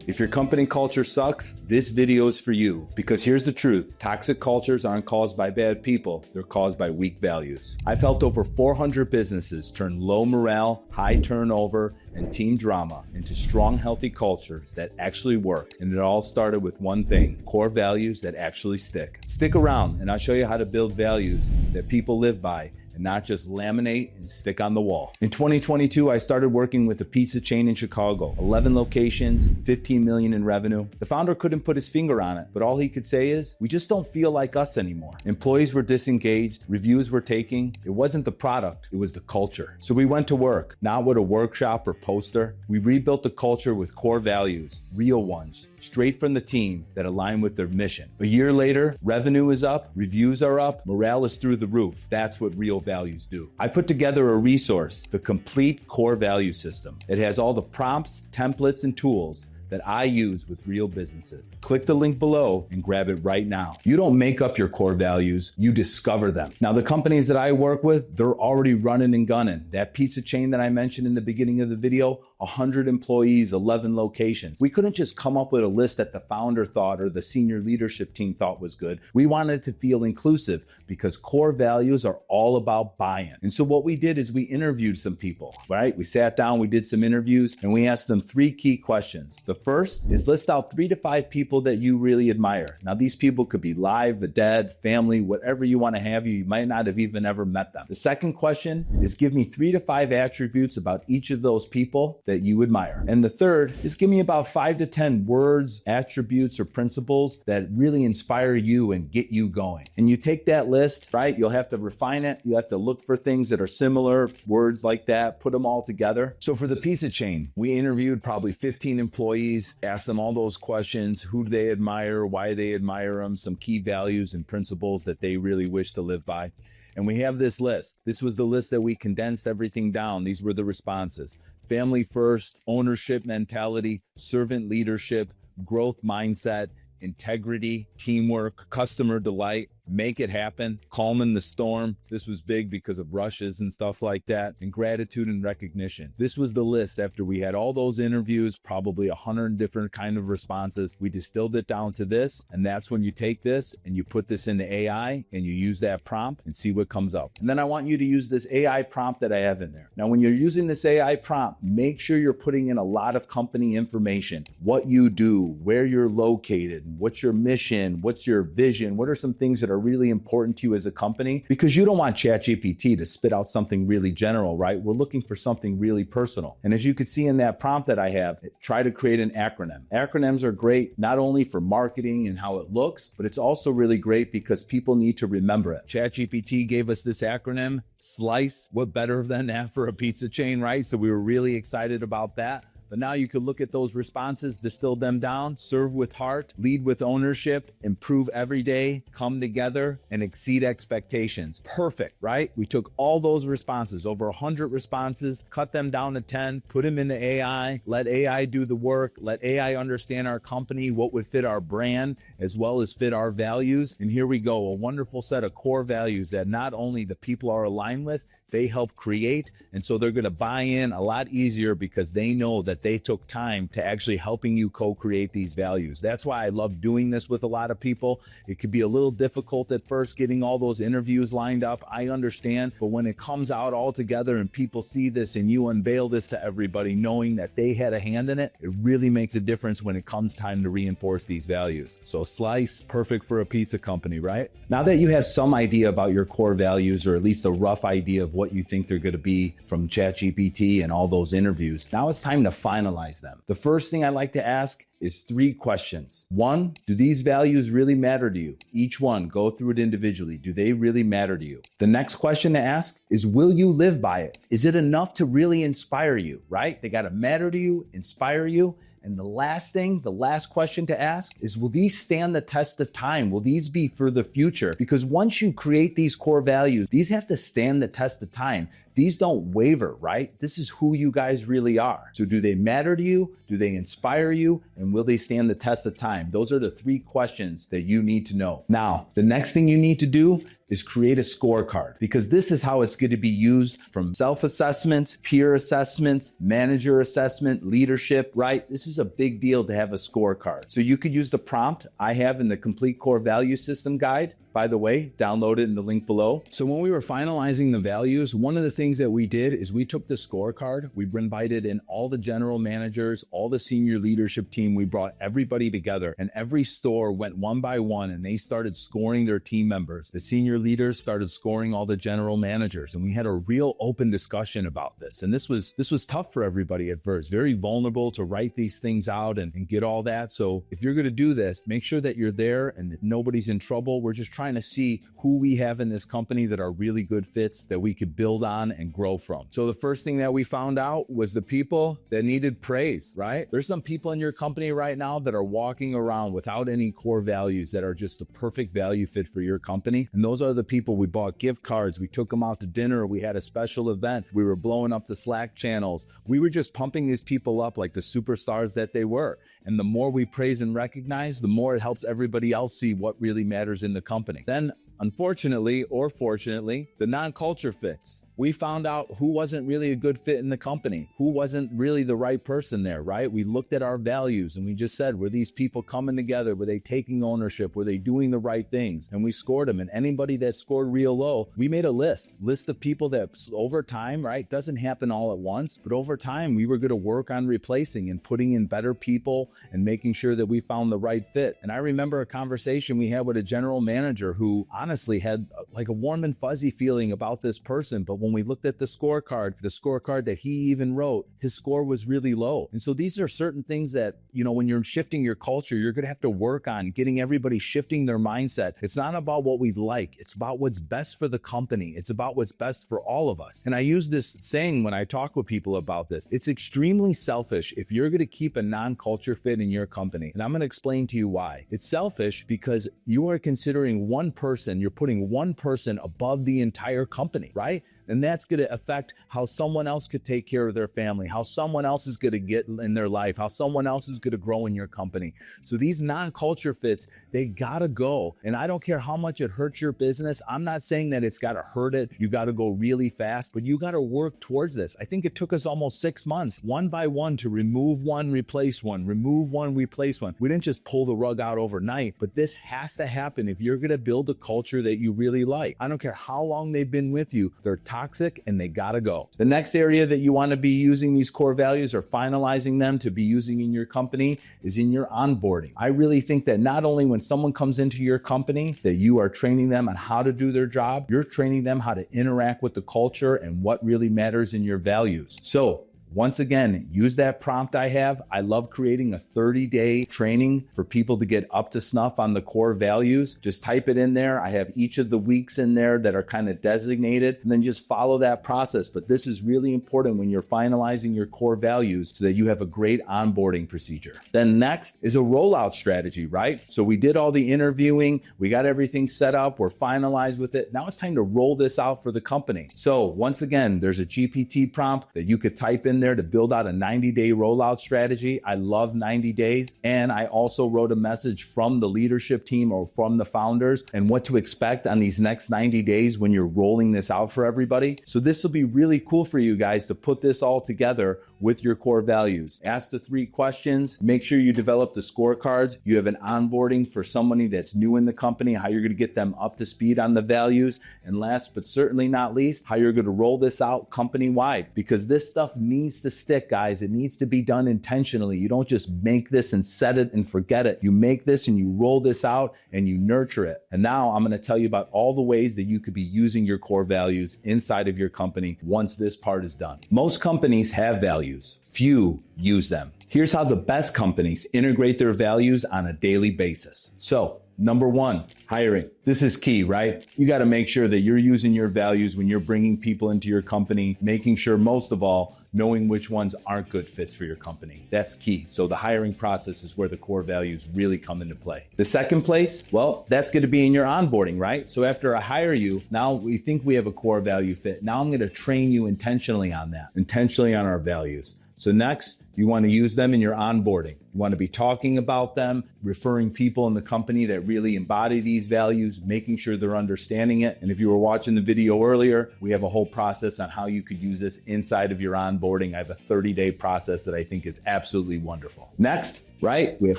If your company culture sucks, this video is for you. Because here's the truth, toxic cultures aren't caused by bad people, they're caused by weak values. I've helped over 400 businesses turn low morale, high turnover, and team drama into strong, healthy cultures that actually work. And it all started with one thing, core values that actually stick. Stick around and I'll show you how to build values that people live by, and not just laminate and stick on the wall. In 2022, I started working with a pizza chain in Chicago, 11 locations, 15 million in revenue. The founder couldn't put his finger on it, but all he could say is, we just don't feel like us anymore. Employees were disengaged, reviews were taking. It wasn't the product, it was the culture. So we went to work, not with a workshop or poster. We rebuilt the culture with core values, real ones, straight from the team that align with their mission. A year later, revenue is up, reviews are up, morale is through the roof. That's what real values do. I put together a resource, the complete core value system. It has all the prompts, templates, and tools that I use with real businesses. Click the link below and grab it right now. You don't make up your core values, you discover them. Now, the companies that I work with, they're already running and gunning. That pizza chain that I mentioned in the beginning of the video, 100 employees, 11 locations. We couldn't just come up with a list that the founder thought or the senior leadership team thought was good. We wanted to feel inclusive because core values are all about buy-in. And so what we did is we interviewed some people, right? We sat down, we did some interviews, and we asked them 3 key questions. The first is list out 3 to 5 people that you really admire. Now, these people could be live, the dead, family, whatever you want to have. You might not have even ever met them. The second question is give me 3 to 5 attributes about each of those people that you admire. And the third is give me about 5 to 10 words, attributes, or principles that really inspire you and get you going. And you take that list, right? You'll have to refine it. You have to look for things that are similar, words like that, put them all together. So for the pizza chain, we interviewed probably 15 employees, asked them all those questions, who do they admire, why they admire them, some key values and principles that they really wish to live by. And we have this list. This was the list that we condensed everything down. These were the responses. Family first, ownership mentality, servant leadership, growth mindset, integrity, teamwork, customer delight, make it happen, calm in the storm. This was big because of rushes and stuff like that, and gratitude and recognition. This was the list after we had all those interviews, probably 100 different kind of responses. We distilled it down to this, and that's when you take this and you put this into AI and you use that prompt and see what comes up. And then I want you to use this AI prompt that I have in there. Now, when you're using this AI prompt, make sure you're putting in a lot of company information, what you do, where you're located, what's your mission, what's your vision, what are some things that are really important to you as a company, because you don't want ChatGPT to spit out something really general, right? We're looking for something really personal. And as you could see in that prompt that I have, try to create an acronym. Acronyms are great, not only for marketing and how it looks, but it's also really great because people need to remember it. ChatGPT gave us this acronym, SLICE. What better than that for a pizza chain, right? So we were really excited about that. But now you could look at those responses, distill them down, serve with heart, lead with ownership, improve every day, come together, and exceed expectations. Perfect, right? We took all those responses, over 100 responses, cut them down to 10, put them into AI, let AI do the work, let AI understand our company, what would fit our brand, as well as fit our values. And here we go, a wonderful set of core values that not only the people are aligned with, they help create, and so they're going to buy in a lot easier because they know that they took time to actually helping you co-create these values. That's why I love doing this with a lot of people. It could be a little difficult at first getting all those interviews lined up. I understand, but when it comes out all together and people see this and you unveil this to everybody knowing that they had a hand in it, it really makes a difference when it comes time to reinforce these values. So SLICE, perfect for a pizza company, right? Now that you have some idea about your core values, or at least a rough idea of what you think they're going to be from ChatGPT and all those interviews, now it's time to finalize them. The first thing I like to ask is 3 questions. 1, do these values really matter to you? Each one, go through it individually. Do they really matter to you? The next question to ask is, will you live by it? Is it enough to really inspire you, right? They got to matter to you, inspire you. And the last thing, the last question to ask is, will these stand the test of time? Will these be for the future? Because once you create these core values, these have to stand the test of time. these don't waver, right? This is who you guys really are. So do they matter to you? Do they inspire you? And will they stand the test of time? Those are the 3 questions that you need to know. Now, the next thing you need to do is create a scorecard, because this is how it's going to be used from self-assessments, peer assessments, manager assessment, leadership, right? This is a big deal to have a scorecard. So you could use the prompt I have in the Complete Core Value System guide. By the way, download it in the link below. So when we were finalizing the values, one of the things that we did is we took the scorecard, we invited in all the general managers, all the senior leadership team, we brought everybody together, and every store went one by one and they started scoring their team members. The senior leaders started scoring all the general managers, and we had a real open discussion about this. And this was tough for everybody at first, very vulnerable to write these things out and get all that. So if you're going to do this, make sure that you're there and that nobody's in trouble. We're just trying to see who we have in this company that are really good fits that we could build on and grow from. So the first thing that we found out was the people that needed praise, right? There's some people in your company right now that are walking around without any core values that are just a perfect value fit for your company. And those are the people we bought gift cards. We took them out to dinner. We had a special event. We were blowing up the Slack channels. We were just pumping these people up like the superstars that they were. And the more we praise and recognize, the more it helps everybody else see what really matters in the company. Then, unfortunately or fortunately, the non-culture fits. We found out who wasn't really a good fit in the company, who wasn't really the right person there, right? We looked at our values and we just said, were these people coming together? Were they taking ownership? Were they doing the right things? And we scored them. And anybody that scored real low, we made a list of people that over time, right? Doesn't happen all at once, but over time, we were going to work on replacing and putting in better people and making sure that we found the right fit. And I remember a conversation we had with a general manager who honestly had like a warm and fuzzy feeling about this person, but when we looked at the scorecard that he even wrote, his score was really low. And so these are certain things that, you know, when you're shifting your culture, you're going to have to work on getting everybody shifting their mindset. It's not about what we like. It's about what's best for the company. It's about what's best for all of us. And I use this saying when I talk with people about this. It's extremely selfish if you're going to keep a non-culture fit in your company. And I'm going to explain to you why. It's selfish because you are considering one person, you're putting one person above the entire company, right? And that's going to affect how someone else could take care of their family, how someone else is going to get in their life, how someone else is going to grow in your company. So these non-culture fits, they got to go. And I don't care how much it hurts your business. I'm not saying that it's got to hurt it. You got to go really fast, but you got to work towards this. I think it took us almost 6 months, one by one, to remove one, replace one, remove one, replace one. We didn't just pull the rug out overnight, but this has to happen if you're going to build a culture that you really like. I don't care how long they've been with you. They're toxic and they gotta go. The next area that you want to be using these core values or finalizing them to be using in your company is in your onboarding. I really think that not only when someone comes into your company that you are training them on how to do their job, you're training them how to interact with the culture and what really matters in your values. So once again, use that prompt I have. I love creating a 30-day training for people to get up to snuff on the core values. Just type it in there. I have each of the weeks in there that are kind of designated, and then just follow that process. But this is really important when you're finalizing your core values so that you have a great onboarding procedure. Then next is a rollout strategy, right? So we did all the interviewing. We got everything set up. We're finalized with it. Now it's time to roll this out for the company. So once again, there's a GPT prompt that you could type in there to build out a 90-day rollout strategy. I love 90 days. And I also wrote a message from the leadership team or from the founders and what to expect on these next 90 days when you're rolling this out for everybody. So this will be really cool for you guys to put this all together with your core values. Ask the 3 questions. Make sure you develop the scorecards. You have an onboarding for somebody that's new in the company, how you're going to get them up to speed on the values. And last but certainly not least, how you're going to roll this out company-wide, because this stuff needs to stick, guys. It needs to be done intentionally. You don't just make this and set it and forget it. You make this and you roll this out and you nurture it. And now I'm going to tell you about all the ways that you could be using your core values inside of your company once this part is done. Most companies have values. Few use them. Here's how the best companies integrate their values on a daily basis. So Number one, hiring. This is key, right? You got to make sure that you're using your values when you're bringing people into your company, making sure, most of all, knowing which ones aren't good fits for your company. That's key. So the hiring process is where the core values really come into play. The second place, well, that's going to be in your onboarding, right? So after I hire you, now we think we have a core value fit. Now I'm going to train you intentionally on that, intentionally on our values. So next, you want to use them in your onboarding. You want to be talking about them, referring people in the company that really embody these values, making sure they're understanding it. And if you were watching the video earlier, we have a whole process on how you could use this inside of your onboarding. I have a 30-day process that I think is absolutely wonderful. Next, right, we have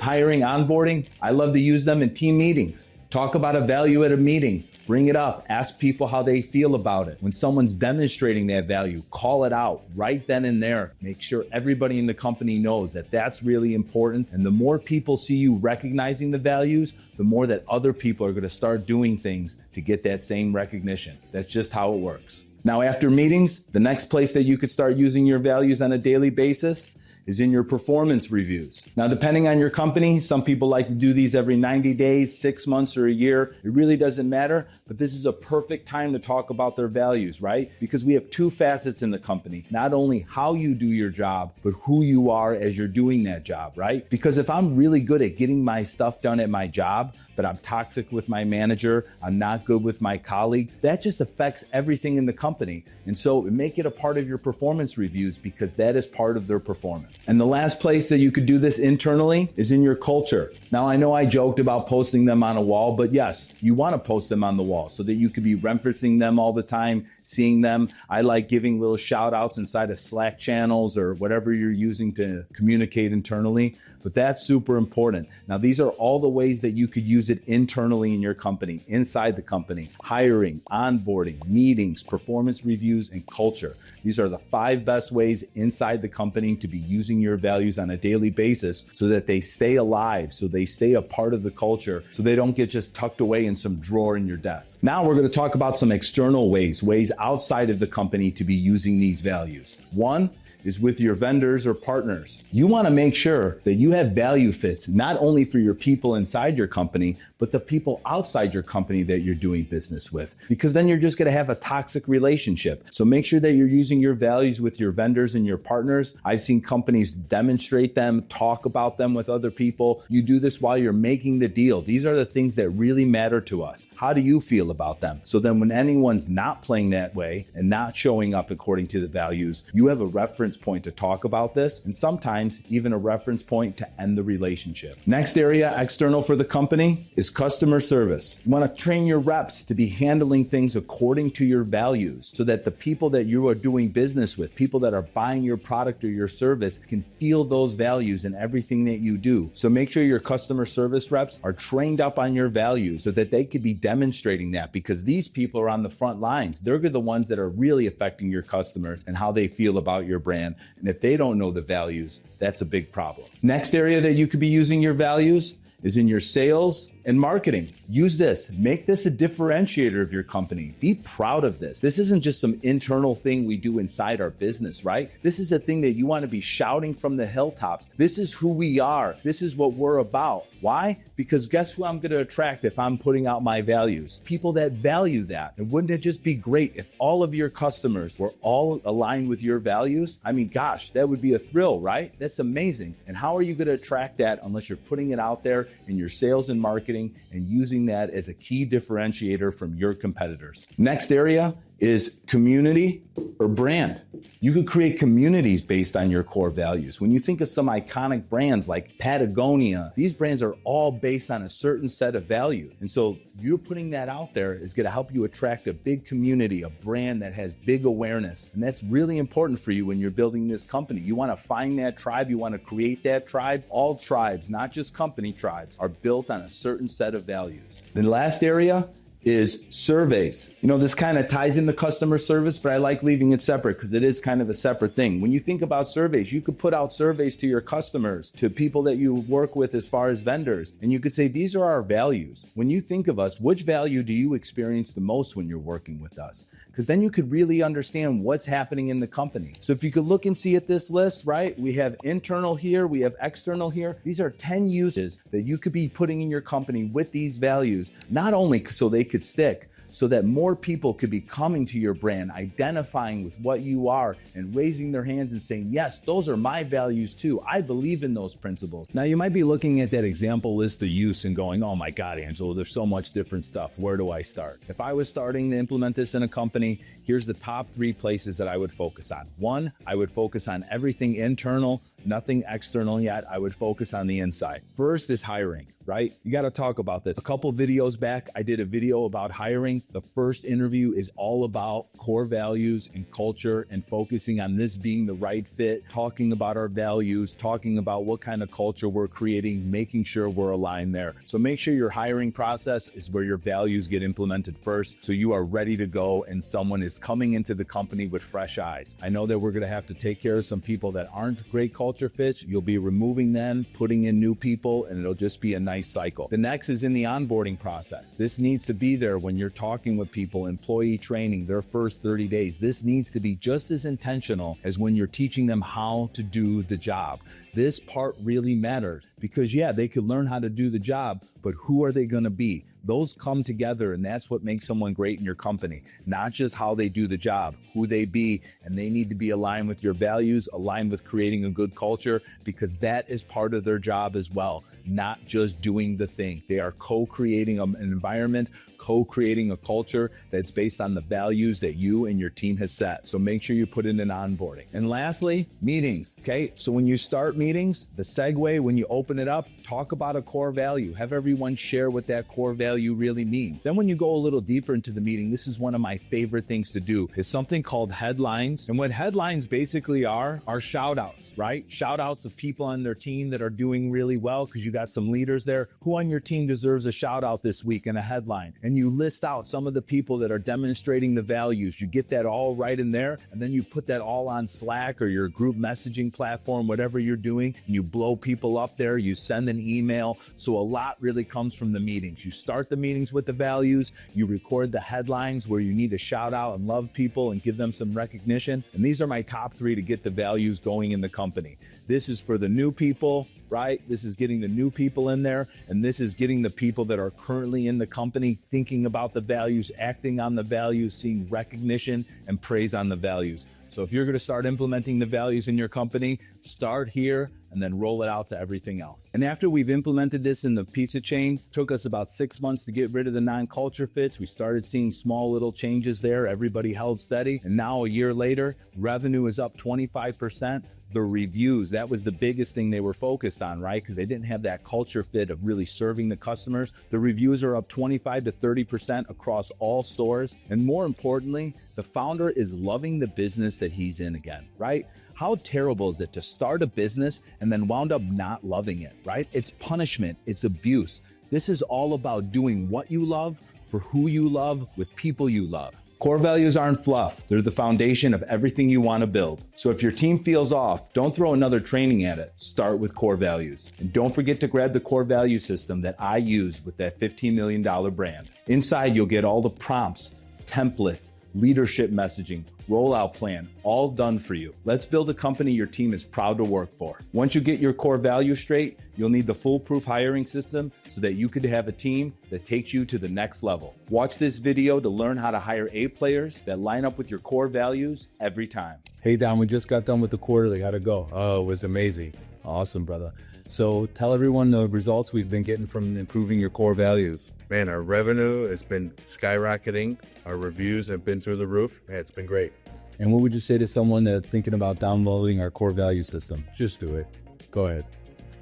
hiring, onboarding. I love to use them in team meetings. Talk about a value at a meeting. Bring it up. Ask people how they feel about it. When someone's demonstrating that value, call it out right then and there. Make sure everybody in the company knows that that's really important. And the more people see you recognizing the values, the more that other people are going to start doing things to get that same recognition. That's just how it works. Now, after meetings, the next place that you could start using your values on a daily basis is in your performance reviews. Now, depending on your company, some people like to do these every 90 days, 6 months, or a year. It really doesn't matter, but this is a perfect time to talk about their values, right? Because we have two facets in the company, not only how you do your job, but who you are as you're doing that job, right? Because if I'm really good at getting my stuff done at my job, but I'm toxic with my manager, I'm not good with my colleagues, that just affects everything in the company. And so make it a part of your performance reviews, because that is part of their performance. And the last place that you could do this internally is in your culture. Now, I know I joked about posting them on a wall, but yes, you want to post them on the wall so that you could be referencing them all the time, seeing them. I like giving little shout outs inside of Slack channels or whatever you're using to communicate internally, but that's super important. Now, these are all the ways that you could use it internally in your company, inside the company: hiring, onboarding, meetings, performance reviews, and culture. These are the 5 best ways inside the company to be using your values on a daily basis so that they stay alive, so they stay a part of the culture, so they don't get just tucked away in some drawer in your desk. Now we're going to talk about some external ways outside of the company to be using these values. One is with your vendors or partners. You want to make sure that you have value fits, not only for your people inside your company, but the people outside your company that you're doing business with, because then you're just going to have a toxic relationship. So make sure that you're using your values with your vendors and your partners. I've seen companies demonstrate them, talk about them with other people. You do this while you're making the deal. These are the things that really matter to us. How do you feel about them? So then when anyone's not playing that way and not showing up according to the values, you have a reference point to talk about this, and sometimes even a reference point to end the relationship. Next area, external for the company, is customer service. You want to train your reps to be handling things according to your values so that the people that you are doing business with, people that are buying your product or your service, can feel those values in everything that you do. So make sure your customer service reps are trained up on your values so that they could be demonstrating that, because these people are on the front lines. They're the ones that are really affecting your customers and how they feel about your brand. And if they don't know the values, that's a big problem. Next area that you could be using your values is in your sales and marketing. Use this. Make this a differentiator of your company. Be proud of this. This isn't just some internal thing we do inside our business, right? This is a thing that you want to be shouting from the hilltops. This is who we are. This is what we're about. Why? Because guess who I'm going to attract if I'm putting out my values? People that value that. And wouldn't it just be great if all of your customers were all aligned with your values? I mean, gosh, that would be a thrill, right? That's amazing. And how are you going to attract that unless you're putting it out there in your sales and marketing and using that as a key differentiator from your competitors? Next area is community or brand. You could create communities based on your core values. When you think of some iconic brands like Patagonia, these brands are all based on a certain set of values. And so you're putting that out there is going to help you attract a big community, a brand that has big awareness. And that's really important for you when you're building this company. You want to find that tribe. You want to create that tribe. All tribes, not just company tribes, are built on a certain set of values. The last area is surveys. You know, this kind of ties into customer service, but I like leaving it separate because it is kind of a separate thing. When you think about surveys, you could put out surveys to your customers, to people that you work with as far as vendors, and you could say, these are our values. When you think of us, which value do you experience the most when you're working with us? because then you could really understand what's happening in the company. So if you could look and see at this list, right? We have internal here, we have external here. These are 10 uses that you could be putting in your company with these values, not only so they could stick, so that more people could be coming to your brand, identifying with what you are and raising their hands and saying, yes, those are my values too. I believe in those principles. Now you might be looking at that example list of use and going, oh my God, Angelo, there's so much different stuff. Where do I start? If I was starting to implement this in a company, here's the top 3 places that I would focus on. 1, I would focus on everything internal, nothing external yet. I would focus on the inside. First is hiring, right? You got to talk about this. A couple videos back, I did a video about hiring. The first interview is all about core values and culture and focusing on this being the right fit, talking about our values, talking about what kind of culture we're creating, making sure we're aligned there. So make sure your hiring process is where your values get implemented first, so you are ready to go and someone is coming into the company with fresh eyes. I know that we're going to have to take care of some people that aren't great culture fits. You'll be removing them, putting in new people, and it'll just be a nice cycle. The next is in the onboarding process. This needs to be there when you're talking with people, employee training, their first 30 days. This needs to be just as intentional as when you're teaching them how to do the job. This part really matters because yeah, they could learn how to do the job, but who are they going to be? Those come together, and that's what makes someone great in your company. Not just how they do the job, who they be, and they need to be aligned with your values, aligned with creating a good culture, because that is part of their job as well, not just doing the thing. They are co-creating an environment, co-creating a culture that's based on the values that you and your team has set. So make sure you put in an onboarding. And lastly, meetings, okay? So when you start meetings, the segue, when you open it up, talk about a core value. Have everyone share what that core value really means. Then when you go a little deeper into the meeting, this is one of my favorite things to do, is something called headlines. And what headlines basically are shout outs, right? Shout outs of people on their team that are doing really well, because you got some leaders there. Who on your team deserves a shout out this week in a headline? And you list out some of the people that are demonstrating the values. You get that all right in there, and then you put that all on Slack or your group messaging platform, whatever you're doing, and you blow people up there. You send an email. So a lot really comes from the meetings. You start the meetings with the values, you record the headlines where you need to shout out and love people and give them some recognition. And these are my top 3 to get the values going in the company. This is for the new people, right? This is getting the new people in there, and this is getting the people that are currently in the company thinking about the values, acting on the values, seeing recognition and praise on the values. So if you're going to start implementing the values in your company, start here and then roll it out to everything else. And after we've implemented this in the pizza chain, it took us about 6 months to get rid of the non-culture fits. We started seeing small little changes there. Everybody held steady. And now a year later, revenue is up 25%. The reviews, that was the biggest thing they were focused on, right? Because they didn't have that culture fit of really serving the customers. The reviews are up 25 to 30% across all stores. And more importantly, the founder is loving the business that he's in again, right? How terrible is it to start a business and then wound up not loving it, right? It's punishment, it's abuse. This is all about doing what you love, for who you love, with people you love. Core values aren't fluff. They're the foundation of everything you want to build. So if your team feels off, don't throw another training at it. Start with core values. And don't forget to grab the core value system that I use with that $15 million brand. Inside, you'll get all the prompts, templates, leadership messaging, rollout plan, all done for you. Let's build a company your team is proud to work for. Once you get your core values straight, you'll need the foolproof hiring system so that you could have a team that takes you to the next level. Watch this video to learn how to hire A players that line up with your core values every time. Hey Don, we just got done with the quarterly. How'd it go? Oh, it was amazing. Awesome, brother. So tell everyone the results we've been getting from improving your core values. Man, our revenue has been skyrocketing. Our reviews have been through the roof. Man, it's been great. And what would you say to someone that's thinking about downloading our core value system? Just do it. Go ahead.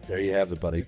There you have it, buddy.